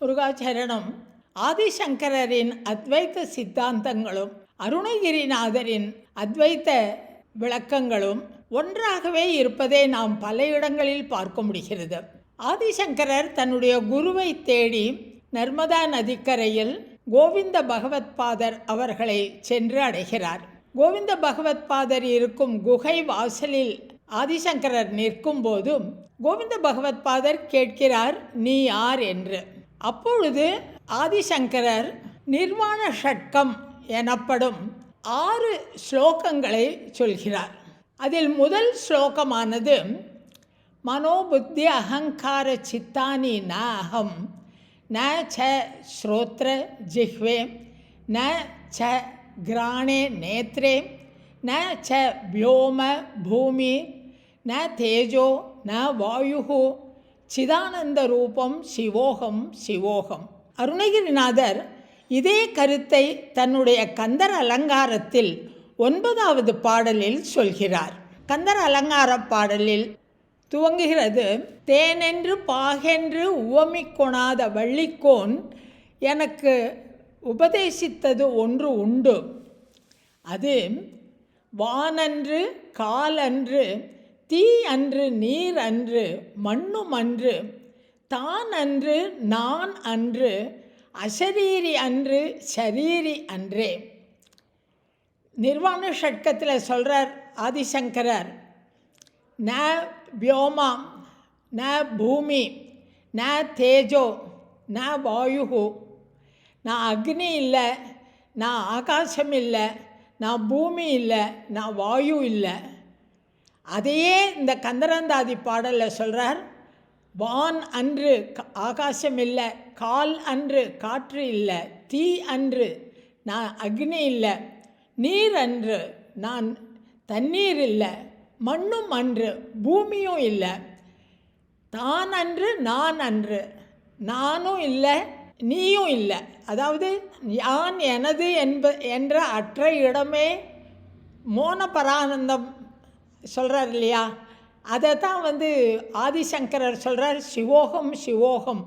முருகாச்சரணம். ஆதிசங்கரரின் அத்வைத்த சித்தாந்தங்களும் அருணகிரிநாதரின் அத்வைத்த விளக்கங்களும் ஒன்றாகவே இருப்பதை நாம் பல இடங்களில் பார்க்க முடிகிறது. ஆதிசங்கரர் தன்னுடைய குருவை தேடி நர்மதா நதிக்கரையில் கோவிந்த பகவத்பாதர் அவர்களை சென்று அடைகிறார். கோவிந்த பகவத்பாதர் இருக்கும் குகை வாசலில் ஆதிசங்கரர் நிற்கும் போதும் கோவிந்த பகவத்பாதர் கேட்கிறார், நீ யார் என்று. அப்பொழுது ஆதிசங்கரர் நிர்வாண ஷட்கம் எனப்படும் 6 ஸ்லோகங்களை சொல்கிறார். அதில் முதல் ஸ்லோகமானது மனோபுத்தி அகங்கார சித்தானி ந அகம் ந ச ஸ்ரோத்ர ஜிஹ்வே ந ச கிராணே நேத்ரே ந ச வ்யோம பூமி ந தேஜோ ந வாயு சிதானந்த ரூபம் சிவோகம் சிவோகம். அருணகிரிநாதர் இதே கருத்தை தன்னுடைய கந்தர் அலங்காரத்தில் 9வது பாடலில் சொல்கிறார். கந்தர் அலங்கார பாடலில் துவங்குகிறது, தேனென்று பாகென்று உவமி கொணாத வள்ளிக்கோன் எனக்கு உபதேசித்தது ஒன்று உண்டு. அது வானன்று காலன்று தீ அன்று நீர் அன்று மண்ணும் அன்று தான் அன்று நான் அன்று அசரீரி அன்று சரீரி அன்றே. நிர்வாண ஷட்கத்தில் சொல்கிறார் ஆதிசங்கரர், ந வியோமா ந பூமி ந தேஜோ ந வாயு, நான் அக்னி இல்லை, நான் ஆகாசம் இல்லை, நான் பூமி இல்லை, நான் வாயு இல்லை. அதையே இந்த கந்தரந்தாதி பாடலில் சொல்கிறார், வான் அன்று ஆகாசம் இல்லை, கால் அன்று காற்று இல்லை, தீ அன்று நான் அக்னி இல்லை, நீர் அன்று நான் தண்ணீர் இல்லை, மண்ணும் அன்று பூமியும் இல்லை, தான் அன்று நான் அன்று நானும் இல்லை நீயும் இல்லை. அதாவது யான் எனது என்ற அற்ற இடமே மோன பரானந்தம் சொல்கிறார் இல்லையா, அதை தான் ஆதிசங்கரர் சொல்கிறார், சிவோகம் சிவோகம்,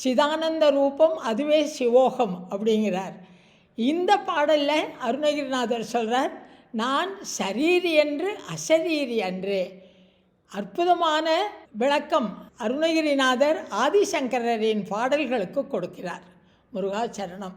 சிதானந்த ரூபம் அதுவே சிவோகம் அப்படிங்கிறார். இந்த பாடலில் அருணகிரிநாதர் சொல்கிறார், நான் சரீரி என்று அசரீரி அன்றே. அற்புதமான விளக்கம் அருணகிரிநாதர் ஆதிசங்கரரின் பாடல்களுக்கு கொடுக்கிறார். முருகாச்சரணம்.